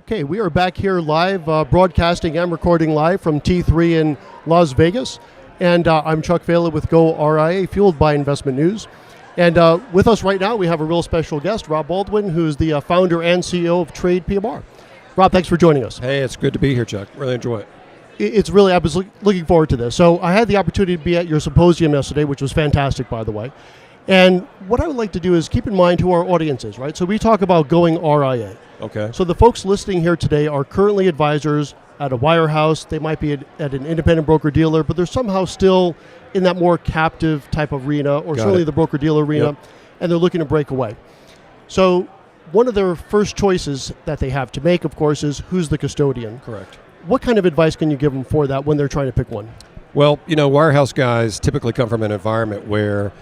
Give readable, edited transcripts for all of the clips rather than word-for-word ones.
Okay, we are back here live, broadcasting and recording live from T3 in Las Vegas. And I'm Chuck Vela with goRIA, fueled by investment news. And with us right now, we have a real special guest, Robb Baldwin, who's the founder and CEO of Trade PMR. Robb, thanks for joining us. Hey, it's good to be here, Chuck. Really enjoy it. It's really, I was looking forward to this. So I had the opportunity to be at your symposium yesterday, which was fantastic, by the way. And what I would like to do is keep in mind who our audience is, right? So we talk about goRIA. Okay. So the folks listening here today are currently advisors at a wirehouse. They might be at an independent broker-dealer, but they're somehow still in that more captive type of arena, or certainly the broker-dealer arena, and they're looking to break away. So one of their first choices that they have to make, of course, is who's the custodian. Correct. What kind of advice can you give them for that when they're trying to pick one? Well, wirehouse guys typically come from an environment where,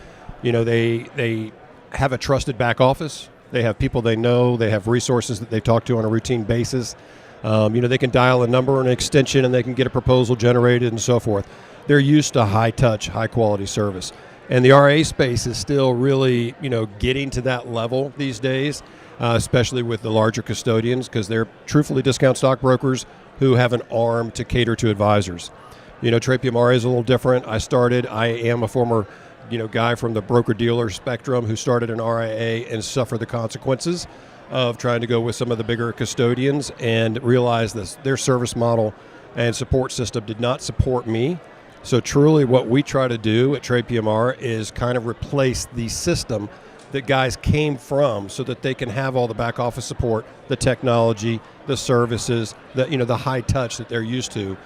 they have a trusted back office. They have people they know. They have resources that they talk to on a routine basis. They can dial a number or an extension, and they can get a proposal generated and so forth. They're used to high-touch, high-quality service. And the RIA space is still really, getting to that level these days, especially with the larger custodians, because they're truthfully discount stockbrokers who have an arm to cater to advisors. Trade PMR is a little different. I am a former guy from the broker-dealer spectrum who started an RIA and suffered the consequences of trying to go with some of the bigger custodians and realized that their service model and support system did not support me. So truly what we try to do at Trade PMR is kind of replace the system that guys came from so that they can have all the back office support, the technology, the services, the high touch that they're used to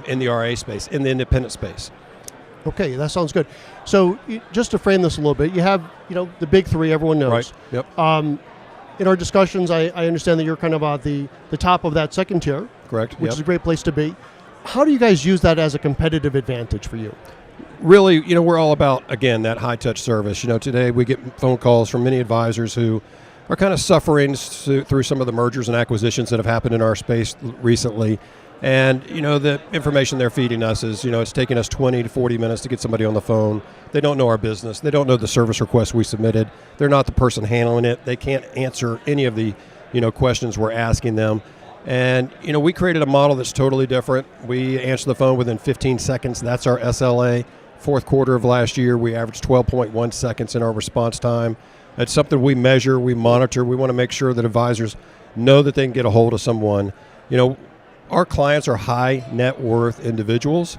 in the RIA space, in the independent space. Okay, that sounds good. So just to frame this a little bit, you have, the big three everyone knows. Right, yep. In our discussions, I understand that you're kind of at the top of that second tier. Correct, which is a great place to be. How do you guys use that as a competitive advantage for you? Really, we're all about, again, that high-touch service. Today we get phone calls from many advisors who are kind of suffering through some of the mergers and acquisitions that have happened in our space recently. And, the information they're feeding us is, it's taking us 20 to 40 minutes to get somebody on the phone. They don't know our business. They don't know the service request we submitted. They're not the person handling it. They can't answer any of the, questions we're asking them. And, we created a model that's totally different. We answer the phone within 15 seconds. That's our SLA. Fourth quarter of last year, we averaged 12.1 seconds in our response time. It's something we measure, we monitor. We want to make sure that advisors know that they can get a hold of someone. Our clients are high net worth individuals,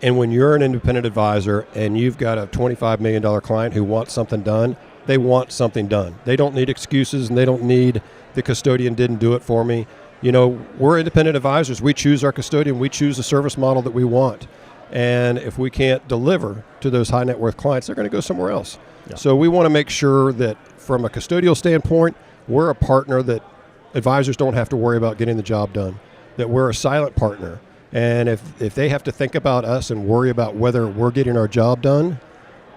and when you're an independent advisor and you've got a $25 million client who wants something done, they want something done. They don't need excuses, and they don't need the custodian didn't do it for me. We're independent advisors. We choose our custodian. We choose the service model that we want. And if we can't deliver to those high net worth clients, they're going to go somewhere else. Yeah. So we want to make sure that from a custodial standpoint, we're a partner that advisors don't have to worry about getting the job done, that we're a silent partner. And if they have to think about us and worry about whether we're getting our job done,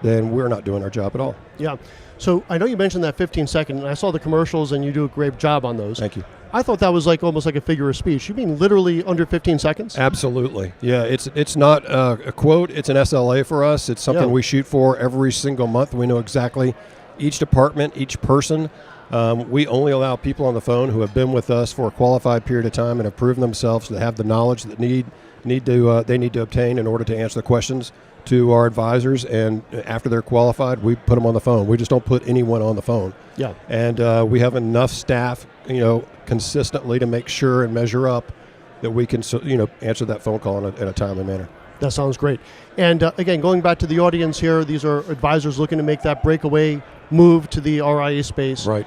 then we're not doing our job at all. Yeah. So I know you mentioned that 15-second, and I saw the commercials, and you do a great job on those. Thank you. I thought that was almost like a figure of speech. You mean literally under 15 seconds? Absolutely. Yeah, it's not a quote. It's an SLA for us. It's something we shoot for every single month. We know exactly each department, each person. We only allow people on the phone who have been with us for a qualified period of time and have proven themselves to have the knowledge that they need to obtain in order to answer the questions to our advisors. And after they're qualified, we put them on the phone. We just don't put anyone on the phone. Yeah. And we have enough staff, consistently to make sure and measure up that we can, answer that phone call in a timely manner. That sounds great. And again, going back to the audience here, these are advisors looking to make that breakaway move to the RIA space. Right.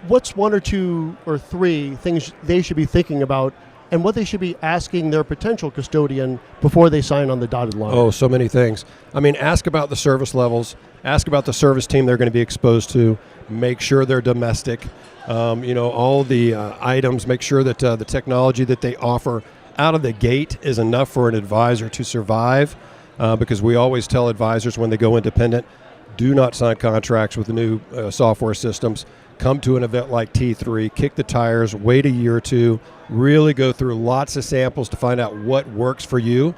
What's one or two or three things they should be thinking about, and what they should be asking their potential custodian before they sign on the dotted line? Oh, so many things. Ask about the service levels. Ask about the service team they're going to be exposed to. Make sure they're domestic. All the items. Make sure that the technology that they offer out of the gate is enough for an advisor to survive, because we always tell advisors when they go independent, do not sign contracts with the new software systems. Come to an event like T3, kick the tires, wait a year or two, really go through lots of samples to find out what works for you.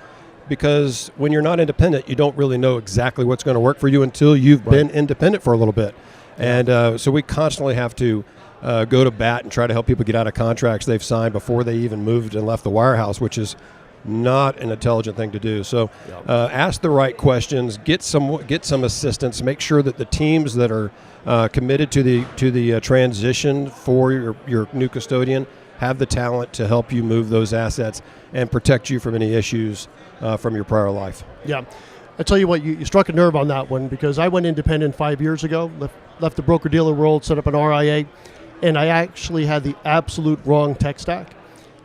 Because when you're not independent, you don't really know exactly what's going to work for you until you've been independent for a little bit. And so we constantly have to go to bat and try to help people get out of contracts they've signed before they even moved and left the wirehouse, which is not an intelligent thing to do. So ask the right questions, get some assistance, make sure that the teams that are committed to the transition for your new custodian have the talent to help you move those assets and protect you from any issues from your prior life. Yeah. I tell you what, you struck a nerve on that one, because I went independent 5 years ago, left the broker-dealer world, set up an RIA, and I actually had the absolute wrong tech stack.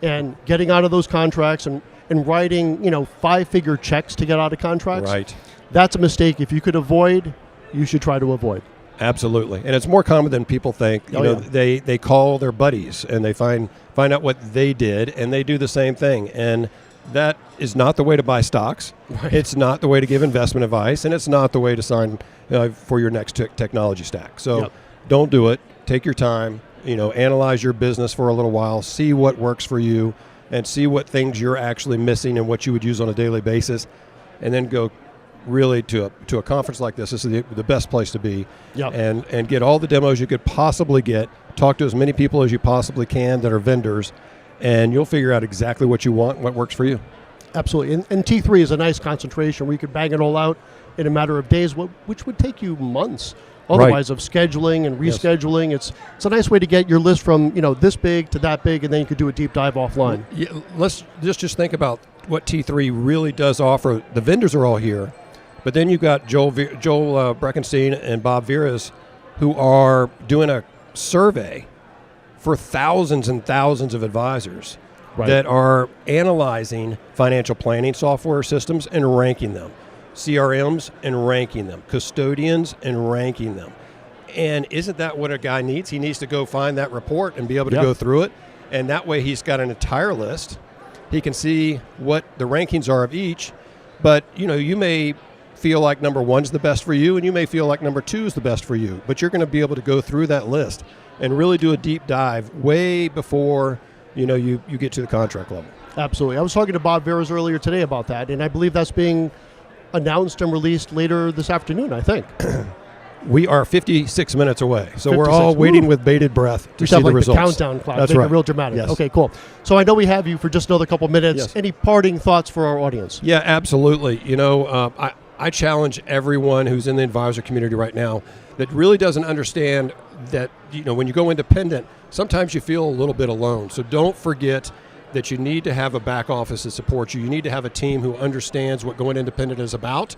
And getting out of those contracts and writing, 5-figure checks to get out of contracts, right? That's a mistake. If you could avoid, you should try to avoid. Absolutely, and it's more common than people think. They call their buddies and they find out what they did, and they do the same thing. And that is not the way to buy stocks. Right. It's not the way to give investment advice, and it's not the way to sign for your next technology stack. So don't do it. Take your time. Analyze your business for a little while. See what works for you, and see what things you're actually missing and what you would use on a daily basis, and then go really to a conference like this. This is the best place to be, and get all the demos you could possibly get. Talk to as many people as you possibly can that are vendors, and you'll figure out exactly what you want and what works for you. Absolutely. And T3 is a nice concentration where you could bang it all out in a matter of days, which would take you months otherwise of scheduling and rescheduling. Yes. It's a nice way to get your list from this big to that big, and then you could do a deep dive offline. Yeah, let's just think about what T3 really does offer. The vendors are all here, but then you've got Joel Breckenstein and Bob Viras, who are doing a survey for thousands and thousands of advisors that are analyzing financial planning software systems and ranking them, CRMs and ranking them, custodians and ranking them. And isn't that what a guy needs? He needs to go find that report and be able to go through it. And that way he's got an entire list. He can see what the rankings are of each. But, you may feel like number 1's the best for you, and you may feel like number 2 is the best for you. But you're going to be able to go through that list and really do a deep dive way before you get to the contract level. Absolutely. I was talking to Bob Viras earlier today about that, and I believe that's being announced and released later this afternoon, I think. We are 56 minutes away, so we're all waiting with bated breath to see the results. The countdown clock. That's Make right. it real dramatic. Yes. Okay, cool. So I know we have you for just another couple minutes. Yes. Any parting thoughts for our audience? Yeah, absolutely. I challenge everyone who's in the advisor community right now that really doesn't understand that, when you go independent, sometimes you feel a little bit alone. So don't forget that you need to have a back office that supports you. You need to have a team who understands what going independent is about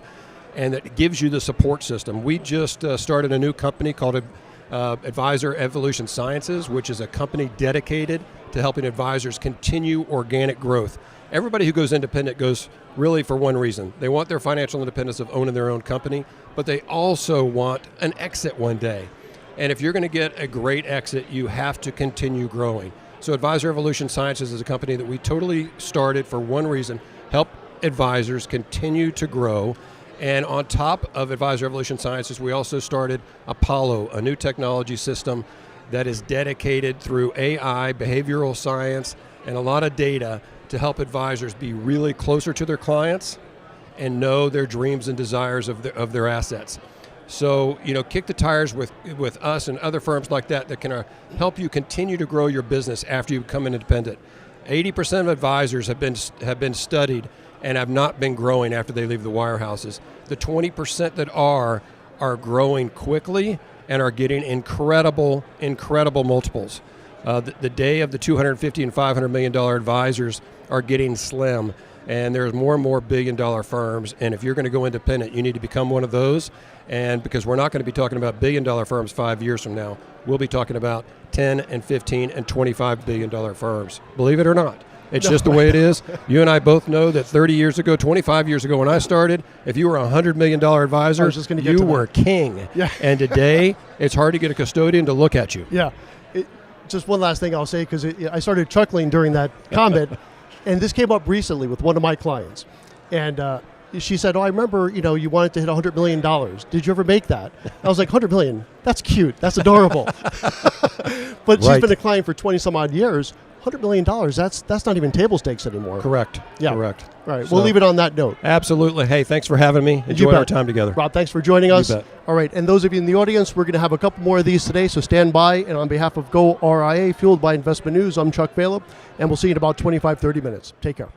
and that gives you the support system. We just started a new company called Advisor Evolution Sciences, which is a company dedicated to helping advisors continue organic growth. Everybody who goes independent goes really for one reason. They want their financial independence of owning their own company, but they also want an exit one day. And if you're going to get a great exit, you have to continue growing. So Advisor Evolution Sciences is a company that we totally started for one reason: help advisors continue to grow. And on top of Advisor Evolution Sciences, we also started Apollo, a new technology system that is dedicated through AI, behavioral science, and a lot of data to help advisors be really closer to their clients and know their dreams and desires of their assets. So, kick the tires with us and other firms like that can help you continue to grow your business after you become independent. 80% of advisors have been studied and have not been growing after they leave the wirehouses. The 20% that are growing quickly and are getting incredible multiples. The day of the $250 and $500 million advisors are getting slim, and there's more and more billion-dollar firms. And if you're going to go independent, you need to become one of those. And because we're not going to be talking about billion-dollar firms 5 years from now, we'll be talking about 10 and 15 and $25 billion firms. Believe it or not. It's just the way it is. You and I both know that 30 years ago, 25 years ago when I started, if you were a $100 million advisor, you were king. Yeah. And today, it's hard to get a custodian to look at you. Yeah. Just one last thing I'll say, because I started chuckling during that comment, and this came up recently with one of my clients. And she said, I remember, you wanted to hit $100 million. Did you ever make that? I was like, $100 million? That's cute. That's adorable. But she's been a client for 20 some odd years. $100 million, that's not even table stakes anymore. Correct. Yeah. Correct. All right, So- we'll leave it on that note. Absolutely. Hey, thanks for having me. Enjoy bet. our time together. Rob, thanks for joining us. bet. All right, and those of you in the audience, we're going to have a couple more of these today, so stand by. And on behalf of goRIA, fueled by investment news, I'm Chuck Vela, and we'll see you in about 25, 30 minutes. Take care.